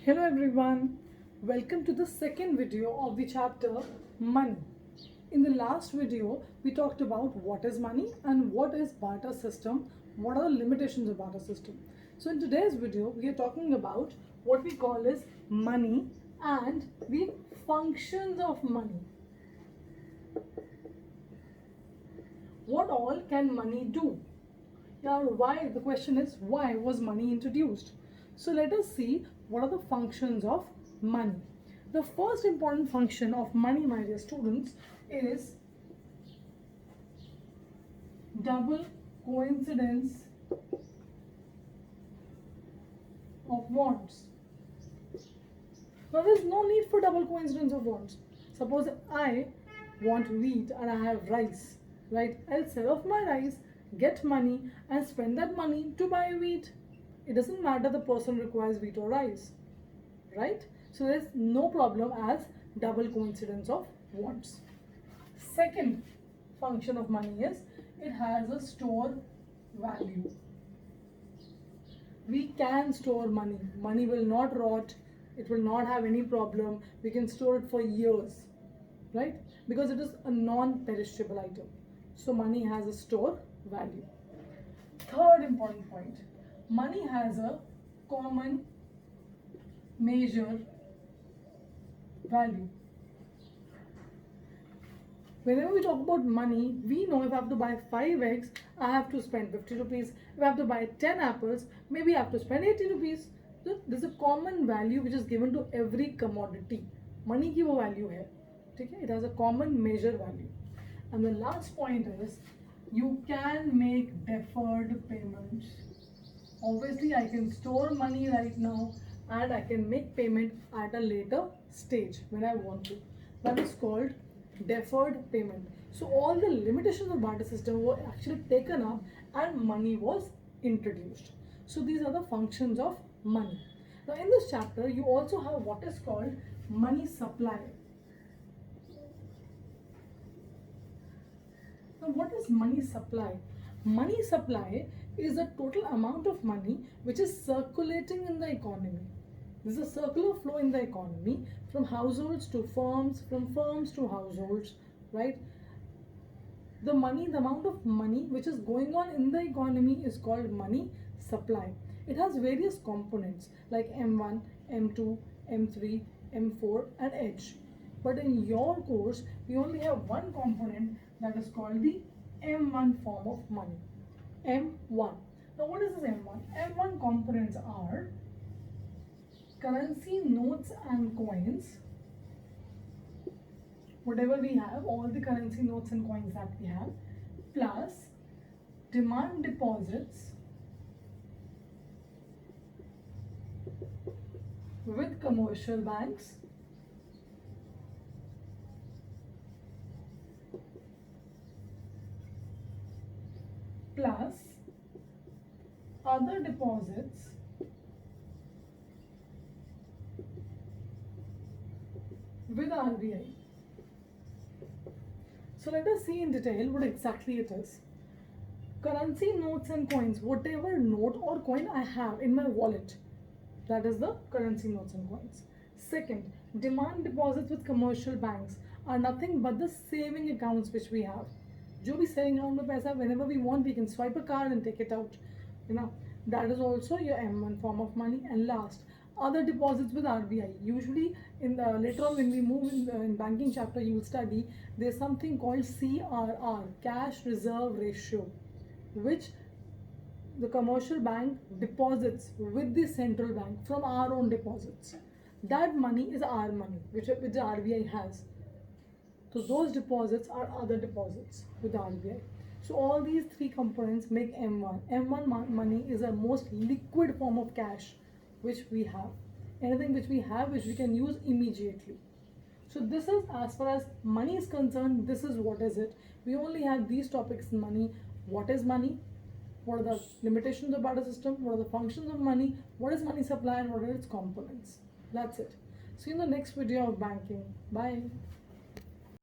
Hello everyone, welcome to the second video of the chapter Money. In the last video, we talked about what is money and what is barter system, what are the limitations of barter system. So in today's video, we are talking about what we call as money and the functions of money. What all can money do? Now, why? The question is, why was money introduced? So let us see what are the functions of money. The first important function of money, my dear students, is double coincidence of wants. Now, there is no need for double coincidence of wants. Suppose I want wheat and I have rice, right? I'll sell off my rice, get money, and spend that money to buy wheat. It doesn't matter the person requires wheat or rice, right? So there's no problem as double coincidence of wants. Second function of money is it has a store value. We can store money. Money will not rot. It will not have any problem. We can store it for years, right? Because it is a non-perishable item. So money has a store value. Third important point. Money has a common measure value. Whenever we talk about money, we know if I have to buy 5 eggs, I have to spend 50 rupees. If I have to buy 10 apples, maybe I have to spend 80 rupees. So there's a common value which is given to every commodity. Money की वो value है, ठीक है? It has a common measure value. And the last point is, you can make deferred payments. Obviously, I can store money right now and I can make payment at a later stage when I want to. That is called deferred payment. So all the limitations of barter system were actually taken up and money was introduced. So these are the functions of money. Now in this chapter, you also have what is called money supply. Now what is money supply? Money supply is the total amount of money which is circulating in the economy. This is a circular flow in the economy from households to firms, from firms to households, right? The amount of money which is going on in the economy is called money supply. It has various components like M1, M2, M3, M4 and H. But in your course, we only have one component that is called the M1 form of money. M1. Now what is this M1? M1 components are currency notes and coins. Whatever we have, all the currency notes and coins that we have, plus demand deposits with commercial banks, plus other deposits with RBI. So let us see in detail what exactly it is. Currency notes and coins, whatever note or coin I have in my wallet, that is the currency notes and coins. Second, demand deposits with commercial banks are nothing but the saving accounts which we have. जो भी saving account में पैसा, whenever we want, we can swipe a card and take it out. You know, that is also your M1 form of money. And last, other deposits with RBI. Usually, in the later on when we move in banking chapter, you will study there's something called CRR, cash reserve ratio, which the commercial bank deposits with the central bank from our own deposits. That money is our money, which the RBI has. So those deposits are other deposits with RBI. So all these three components make M1. M1 money is a most liquid form of cash which we have. Anything which we have which we can use immediately. So this is, as far as money is concerned, this is what is it. We only have these topics in money. What is money? What are the limitations of barter system? What are the functions of money? What is money supply and what are its components? That's it. See you in the next video of banking. Bye.